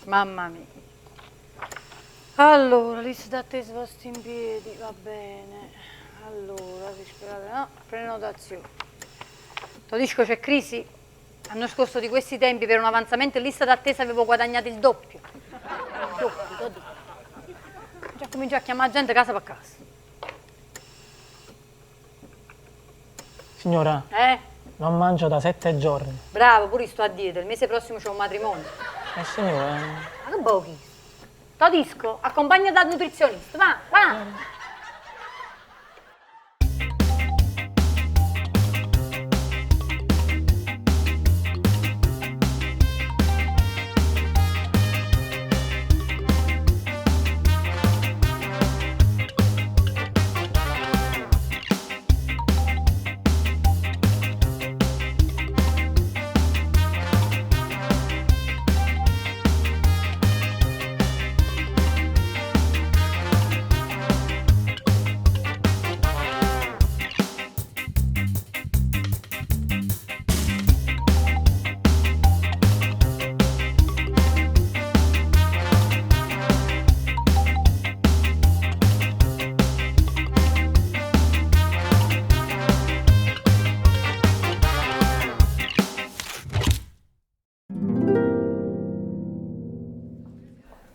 Mamma mia. Allora, lista d'attesa posti in piedi, va bene. Allora, disperate, no, prenotazione. Todisco, c'è crisi? L'anno scorso di questi tempi per un avanzamento in lista d'attesa avevo guadagnato il doppio. Il doppio, lo dico. Già comincio a chiamare gente casa per casa. Signora, non mangio da 7 giorni. Bravo, pure io sto a dieta, il mese prossimo c'è un matrimonio. Signora... Ma che pochi? Todisco, accompagna dal nutrizionista, va, va!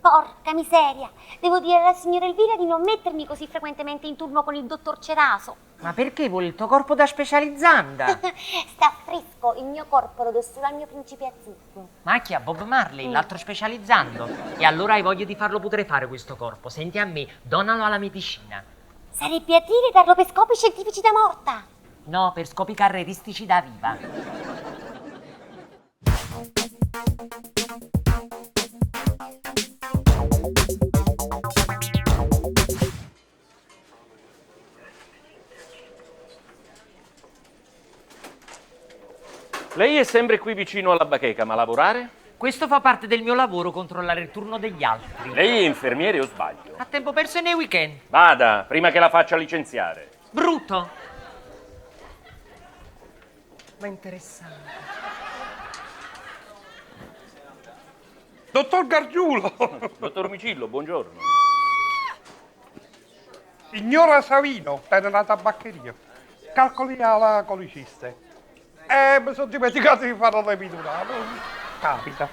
Porca miseria! Devo dire alla signora Elvira di non mettermi così frequentemente in turno con il dottor Ceraso. Ma perché vuole il tuo corpo da specializzanda? Sta fresco, il mio corpo lo do solo al mio principe azzurro. Macchia, Bob Marley, l'altro specializzando. E allora hai voglia di farlo putrefare questo corpo. Senti a me, donalo alla medicina. Sarebbe a dire darlo per scopi scientifici da morta. No, per scopi carreristici da viva. Lei è sempre qui vicino alla bacheca, ma lavorare? Questo fa parte del mio lavoro, controllare il turno degli altri. Lei è infermiere o sbaglio? A tempo perso e nei weekend. Vada, prima che la faccia licenziare. Brutto. Ma interessante. Dottor Gargiulo! Dottor Micillo, buongiorno. Signora Savino, nella tabaccheria. Calcoli alla coliciste. Mi sono dimenticato di fare l'epidurale. Capita.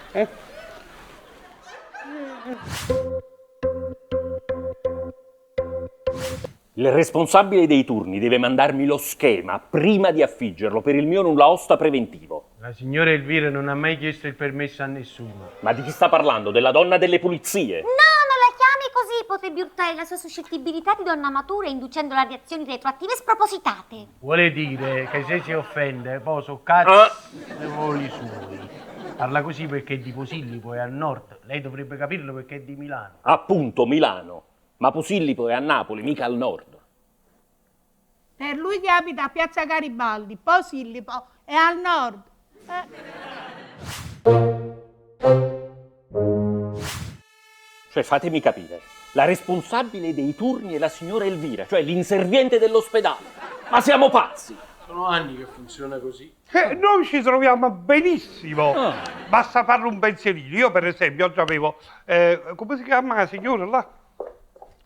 Il responsabile dei turni deve mandarmi lo schema prima di affiggerlo per il mio nulla osta preventivo. La signora Elvira non ha mai chiesto il permesso a nessuno. Ma di chi sta parlando? Della donna delle pulizie? No, non la chiami così, potrebbe urtare la sua suscettibilità di donna matura inducendola a reazioni retroattive spropositate. Vuole dire che se si offende, poi so cazzo e voli suoi. Parla così perché è di Posillipo e al nord. Lei dovrebbe capirlo perché è di Milano. Appunto, Milano. Ma Posillipo è a Napoli, mica al nord. Per lui che abita a Piazza Garibaldi, Posillipo è al nord. Cioè, fatemi capire, la responsabile dei turni è la signora Elvira, cioè l'inserviente dell'ospedale. Ma siamo pazzi! Sono anni che funziona così. Noi ci troviamo benissimo. Basta farle un pensierino. Io, per esempio, oggi avevo... come si chiama la signora là?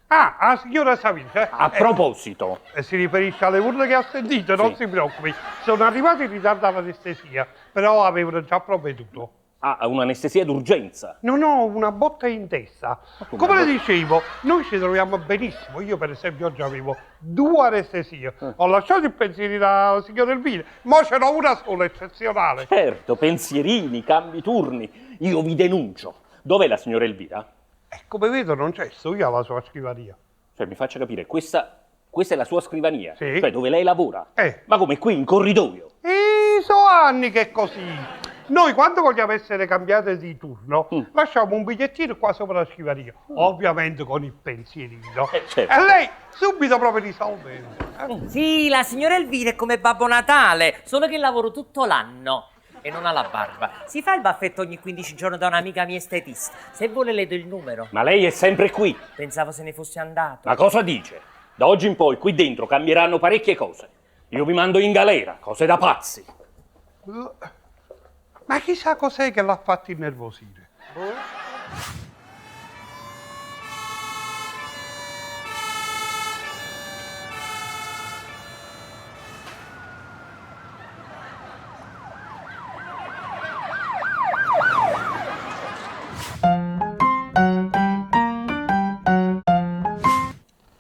Ah, la signora Savino. A proposito... Si riferisce alle urne che ha sentito, non si preoccupi. Sono arrivato in ritardo all'anestesia, però avevano già provveduto. Ah, un'anestesia d'urgenza. Non ho una botta in testa. Come le dicevo, noi ci troviamo benissimo. Io, per esempio, oggi avevo 2 anestesie. Ho lasciato il pensierino alla signora Elvira, ma ce n'ho una sola, eccezionale. Certo, pensierini, cambi turni. Io vi denuncio. Dov'è la signora Elvira? Come vedo non c'è, sto io alla sua scrivania. Cioè, mi faccia capire, questa è la sua scrivania? Sì. Cioè, dove lei lavora? Ma come, qui, in corridoio? So anni che è così. Noi quando vogliamo essere cambiate di turno, lasciamo un bigliettino qua sopra la scrivania, ovviamente con il pensierino. Certo. E lei subito proprio risolve. Sì, la signora Elvira è come Babbo Natale, solo che lavoro tutto l'anno. E non ha la barba. Si fa il baffetto ogni 15 giorni da un'amica mia estetista. Se vuole le do il numero. Ma lei è sempre qui. Pensavo se ne fosse andato. Ma cosa dice? Da oggi in poi qui dentro cambieranno parecchie cose. Io vi mando in galera, cose da pazzi. Ma chissà cos'è che l'ha fatto innervosire.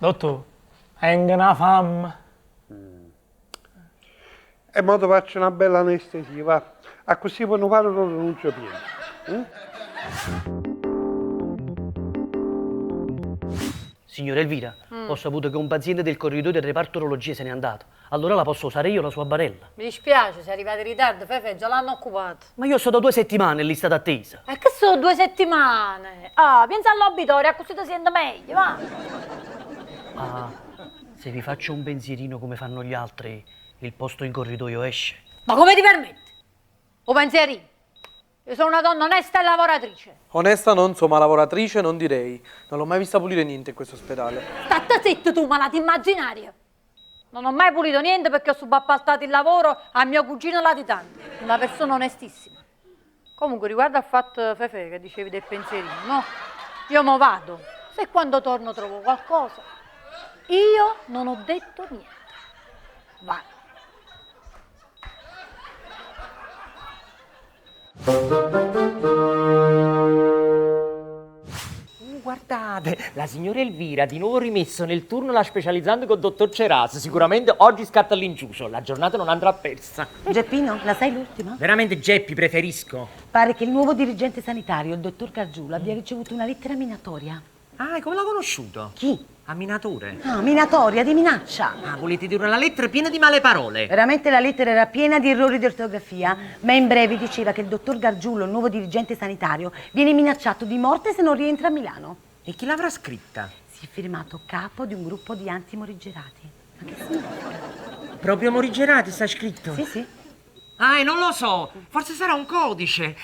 Dottore, è una fame. E mo ti faccio una bella anestesia, va. A così poi non fare una pronuncia piena. Signora Elvira, ho saputo che un paziente del corridoio del reparto orologia se n'è andato. Allora la posso usare io la sua barella? Mi dispiace, sei arrivato in ritardo, Fefe, già l'hanno occupato. Ma io sto da 2 settimane in lista d'attesa. E che sono 2 settimane? Ah, pensa all'obitorio, così ti sento meglio, va. Ah, se vi faccio un pensierino come fanno gli altri, il posto in corridoio esce. Ma come ti permetti? O pensierino? Io sono una donna onesta e lavoratrice. Onesta non so, ma lavoratrice non direi. Non l'ho mai vista pulire niente in questo ospedale. State zitto tu, malato immaginario. Non ho mai pulito niente perché ho subappaltato il lavoro a mio cugino latitante. Una persona onestissima. Comunque, riguardo al fatto, Fefe, che dicevi del pensierino, no? Io mo vado. Se quando torno trovo qualcosa, io non ho detto niente. Vai. Guardate, la signora Elvira di nuovo rimesso nel turno la specializzante con il dottor Ceras. Sicuramente oggi scatta l'inciucio, la giornata non andrà persa. Geppino, la sai l'ultima? Veramente Geppi preferisco. Pare che il nuovo dirigente sanitario, il dottor Gargiulo, abbia ricevuto una lettera minatoria. Ah, e come l'ha conosciuto? Chi? A minatore. Ah, minatoria, di minaccia. Ah, volete dire una lettera piena di male parole? Veramente la lettera era piena di errori di ortografia, ma in breve diceva che il dottor Gargiulo, il nuovo dirigente sanitario, viene minacciato di morte se non rientra a Milano. E chi l'avrà scritta? Si è firmato capo di un gruppo di anti-morigerati. Ma che significa? Proprio morigerati sta scritto? Sì, sì. Ah, e non lo so, forse sarà un codice.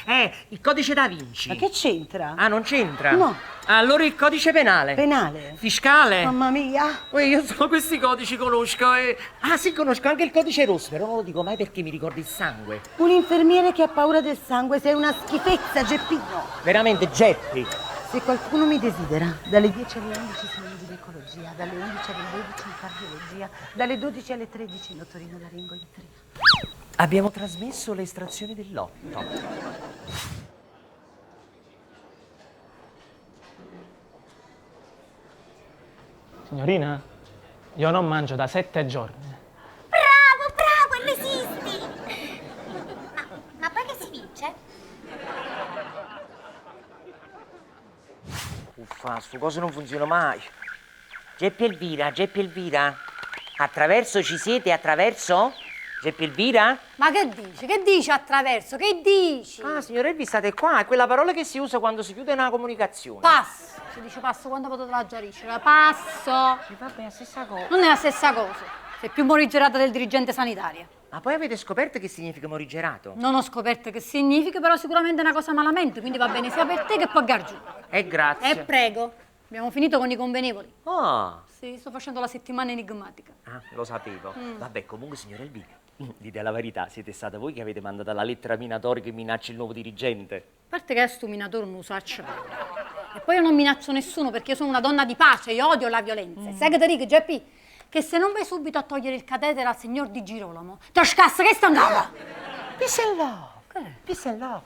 Il codice da Vinci. Ma che c'entra? Ah, non c'entra? No. Allora il codice penale. Penale? Fiscale? Mamma mia. Io solo questi codici conosco. Ah, sì, conosco anche il codice rosso, però non lo dico mai perché mi ricorda il sangue. Un infermiere che ha paura del sangue, sei una schifezza, Geppino. Veramente, Geppi. Se qualcuno mi desidera, dalle 10 alle 11 sono in ginecologia, dalle 11 alle 12 in cardiologia, dalle 12 alle 13 in otorinolaringoiatria. Abbiamo trasmesso le estrazioni del lotto. Signorina, io non mangio da 7 giorni. Bravo, e resisti! Ma poi che si vince? Uffa, sto coso non funziona mai. Geppi Elvira. Attraverso ci siete, attraverso? Geppi Elvira? Ma che dici? Che dici attraverso? Che dici? Ah, signora Elvi, state qua, è quella parola che si usa quando si chiude una comunicazione. Passo. Si dice passo quando potete la giariscere. Passo. Vabbè, è la stessa cosa. Non è la stessa cosa. Sei più morigerata del dirigente sanitario. Ma poi avete scoperto che significa morigerato? Non ho scoperto che significa, però sicuramente è una cosa malamente, quindi va bene sia per te che per Gargiulo. Grazie. E prego. Abbiamo finito con i convenevoli. Ah. Sì, sto facendo la settimana enigmatica. Ah, lo sapevo. Vabbè, comunque, signora Elvira, dite la verità, siete stata voi che avete mandato la lettera minatoria che minaccia il nuovo dirigente? A parte che sto minatore non usaccio. E poi io non minaccio nessuno perché io sono una donna di pace, io odio la violenza. Sai che ti dico, Geppi? Che se non vai subito a togliere il catetere al signor Di Girolamo, ti scassa che sta andando! Peace and love. Peace and love.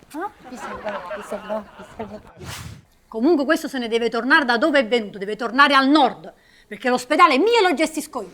Comunque questo se ne deve tornare da dove è venuto, deve tornare al nord, perché l'ospedale è mio e lo gestisco io.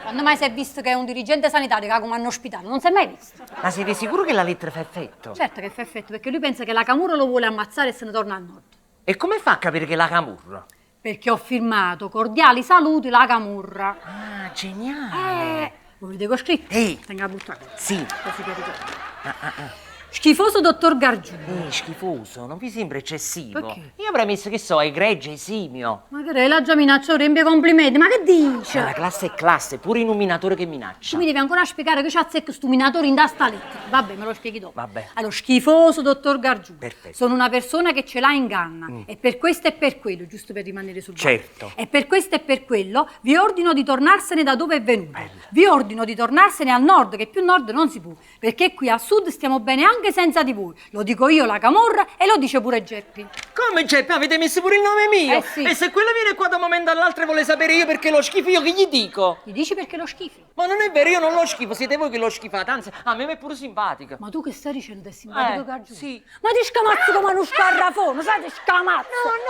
Quando mai si è visto che è un dirigente sanitario che ha come hanno ospitato? Non si è mai visto. Ma siete sicuro che la lettera fa effetto? Certo che fa effetto, perché lui pensa che la Camurra lo vuole ammazzare e se ne torna al nord. E come fa a capire che è la Camurra? Perché ho firmato cordiali saluti la Camurra. Ah, geniale! Volete che ho scritto? Ehi! Tenga a buttare. Sì. Così che ricordo. Schifoso dottor Gargiulo. Schifoso, non vi sembra eccessivo? Perché? Io avrei messo, che so, egregio, esimio. Ma che lei l'ha già minacciato, riempie complimenti, ma che dice? La classe è classe, pure in un minatore che minaccia. Tu mi devi ancora spiegare che c'ha zecco sto minatore in da sta lettera. Vabbè, me lo spieghi dopo. Vabbè. Allora, schifoso dottor Gargiulo. Perfetto. Sono una persona che ce l'ha in ganna. E per questo e per quello, giusto per rimanere sul banco. Certo. E per questo e per quello vi ordino di tornarsene da dove è venuto. Vi ordino di tornarsene al nord, che più nord non si può. Perché qui a sud stiamo bene anche anche senza di voi. Lo dico io, la camorra, e lo dice pure Geppi. Come Geppi? Avete messo pure il nome mio? Sì. E se quello viene qua da un momento all'altro e vuole sapere io perché lo schifo, io che gli dico? Gli dici perché lo schifi? Ma non è vero, io non lo schifo, siete voi che lo schifate, anzi, a me è pure simpatica. Ma tu che stai dicendo? È simpatico Gargiulo? Sì. Ma ti scamazzi come uno scarrafone, sai ti scamazzo?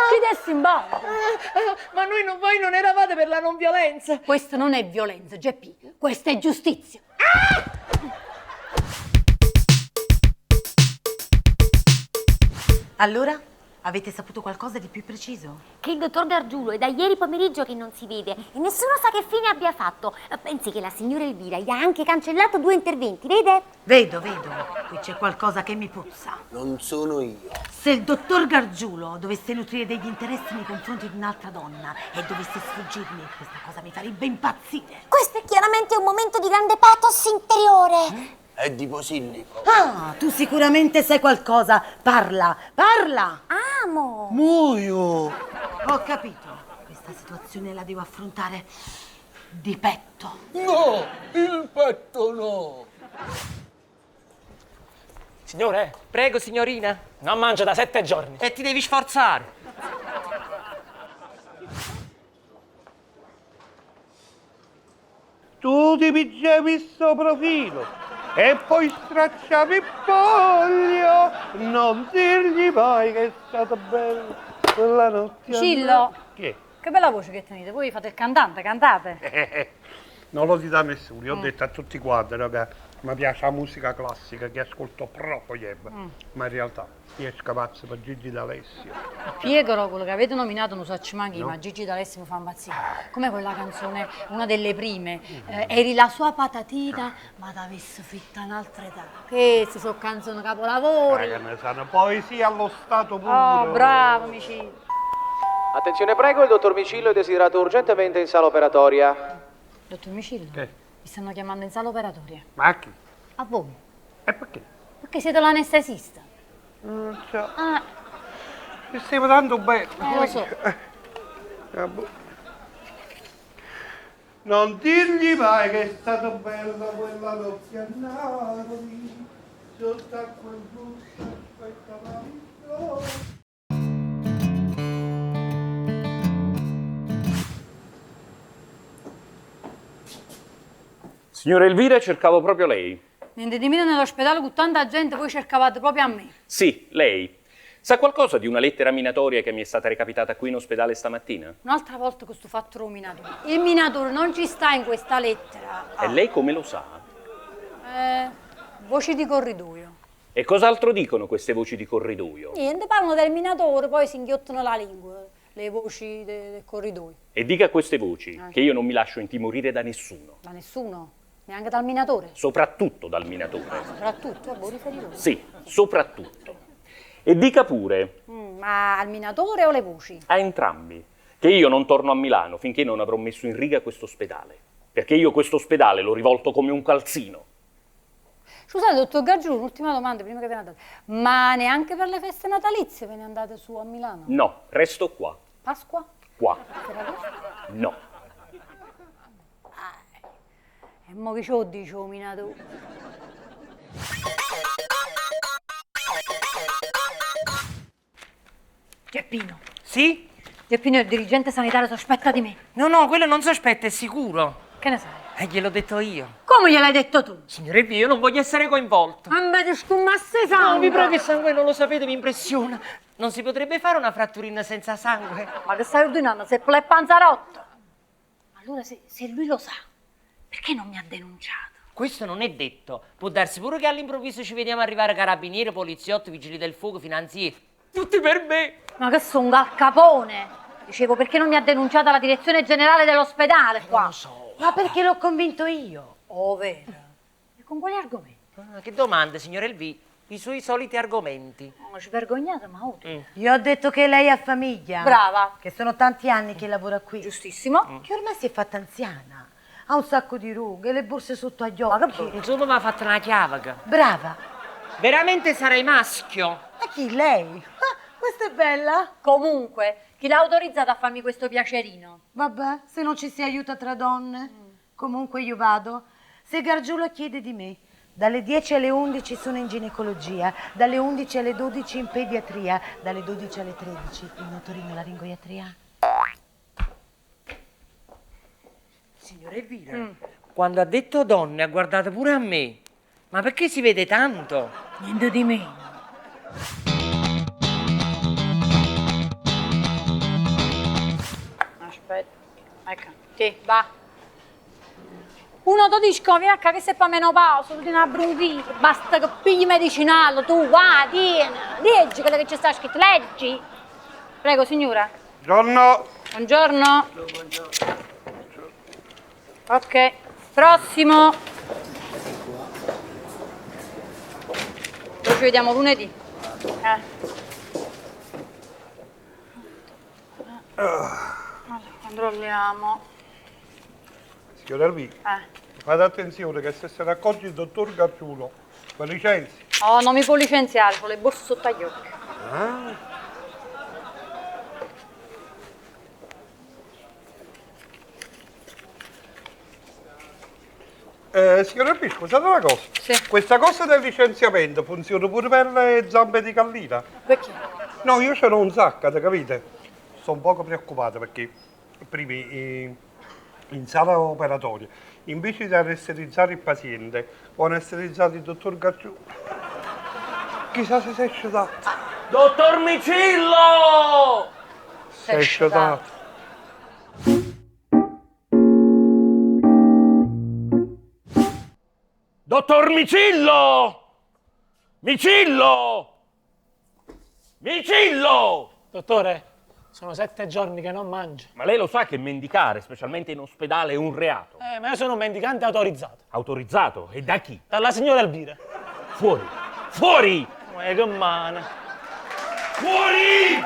Chi ti è simpatico? Ma voi non eravate per la non violenza? Questa non è violenza, Geppi, questa è giustizia. Allora, avete saputo qualcosa di più preciso? Che il dottor Gargiulo è da ieri pomeriggio che non si vede e nessuno sa che fine abbia fatto. Pensi che la signora Elvira gli ha anche cancellato 2 interventi, vede? Vedo. Qui c'è qualcosa che mi puzza. Non sono io. Se il dottor Gargiulo dovesse nutrire degli interessi nei confronti di un'altra donna e dovesse sfuggirmi, questa cosa mi farebbe impazzire. Questo è chiaramente un momento di grande pathos interiore. È di Posillipo. Ah, tu sicuramente sai qualcosa. Parla. Amo. Muoio. Ho capito. Questa situazione la devo affrontare di petto. No, il petto no. Signore, Prego, signorina. non mangio da 7 giorni. E ti devi sforzare. Tu ti pigiavi sto profilo e poi stracciavi il foglio. Non dirgli mai che è stata bella quella notte. Cillo. Che? Che bella voce che tenete, voi fate il cantante, cantate. Non lo dite a nessuno, io ho detto a tutti quanti che mi piace la musica classica, che ascolto proprio, ma in realtà io scapazzo per Gigi D'Alessio. Piegoro, quello che avete nominato non so ci manchi, No. ma Gigi D'Alessio mi fa impazzire. Come quella canzone, una delle prime, eri la sua patatina, ma t'avessi fitta un'altra età. Queste sono canzoni capolavori. Che ne sanno, poesia allo stato puro. Oh, bravo, amici. Attenzione prego, il dottor Micillo è desiderato urgentemente in sala operatoria. Dottor Micillo, Che? mi stanno chiamando in sala operatoria. Ma a chi? A voi? E perché? Perché siete l'anestesista. Non so. Ah, Ci stiamo dando bene. lo so. Non dirgli mai che è stata bella quella notte a Napoli. Sotto a quel guscio aspettava il Signora Elvira, cercavo proprio lei. Niente di meno nell'ospedale con tanta gente, voi cercavate proprio a me. Sì, lei. Sa qualcosa di una lettera minatoria che mi è stata recapitata qui in ospedale stamattina? Un'altra volta questo fatto minatore. Il minatore non ci sta in questa lettera. E lei come lo sa? Voci di corridoio. E cos'altro dicono queste voci di corridoio? Niente, parlano del minatore, poi si inghiottano la lingua, le voci del corridoio. E dica a queste voci che io non mi lascio intimorire da nessuno, Da nessuno, neanche dal minatore. soprattutto dal minatore. Soprattutto, a voi riferito. Sì, soprattutto. E dica pure Ma al minatore o le voci? a entrambi che io non torno a Milano finché non avrò messo in riga questo ospedale. Perché io questo ospedale l'ho rivolto come un calzino. Scusate, dottor Gargiulo, un'ultima domanda prima che ve ne andate. Ma neanche per le feste natalizie ve ne andate su a Milano? No, resto qua. Pasqua? Qua. Ferragosto? No. E mo che c'ho dice o minatore? Geppino. Sì? Geppino, il dirigente sanitario sospetta di me. No, quello non sospetta, è sicuro. Che ne sai? Gliel'ho detto io. Come gliel'hai detto tu? Signore Elvira, io non voglio essere coinvolto. Ma ti scommasse No, sangue! vi prego, il sangue non lo sapete, mi impressiona. Non si potrebbe fare una fratturina senza sangue? Ma che stai ordinando? Se è panzarotto! Allora, se lui lo sa, perché non mi ha denunciato? Questo non è detto. Può darsi pure che all'improvviso ci vediamo arrivare carabinieri, poliziotti, vigili del fuoco, finanzieri. Tutti per me. Ma che sono un galcapone! Dicevo, perché non mi ha denunciato la direzione generale dell'ospedale qua? Non lo so. Ma perché l'ho convinto io? Oh, vero? E con quali argomenti? Che domande, signor Elvì? I suoi soliti argomenti. Non ci vergognate, ma utile. Io ho detto che lei ha famiglia. Brava. Che sono tanti anni che lavora qui. Giustissimo. Che ormai si è fatta anziana. Ha un sacco di rughe, le borse sotto agli occhi. Insomma, mi ha fatto una chiavaga. Brava. Veramente sarei maschio. Ma chi, lei? Ah, questa è bella. Comunque, chi l'ha autorizzata a farmi questo piacerino? Vabbè, se non ci si aiuta tra donne. Comunque io vado. Se Gargiulo chiede di me, Dalle 10 alle 11 sono in ginecologia, dalle 11 alle 12 in pediatria, dalle 12 alle 13 in otorinolaringoiatria. Signora Elvira, quando ha detto donne ha guardato pure a me. Ma perché si vede tanto? Niente di meno. Aspetta, ecco, sì, va. 1-12 VH che sei per menopausa, tu tieni una bronchite, basta che pigli medicinale, tu va, tieni, leggi quello che ci sta scritto, leggi. Prego, signora. Buongiorno. Buongiorno. Ok, prossimo. Poi ci vediamo lunedì. Allora, controlliamo. Signora Elvira, fate attenzione che se ne accorge il dottor Gargiulo, mi licenzi. Oh, non mi può licenziare, ho le borse sotto agli occhi. Signora Elvira, scusate una cosa. Sì. Questa cosa del licenziamento funziona pure per le zampe di gallina? Perché? No, io ce n'ho un sacco, capite? Sto un poco preoccupato perché prima in sala operatoria, invece di anestetizzare il paziente, ho anesterizzato il dottor Gargiulo. Chissà se si è sciutato. Dottor Micillo! Si è sciutato. Dottor Micillo! Micillo! Micillo! Dottore, sono 7 giorni che non mangio. Ma lei lo sa che mendicare, specialmente in ospedale, è un reato? Ma io sono un mendicante autorizzato. Autorizzato? E da chi? Dalla signora Elvira. Fuori! Fuori! Che male. Fuori!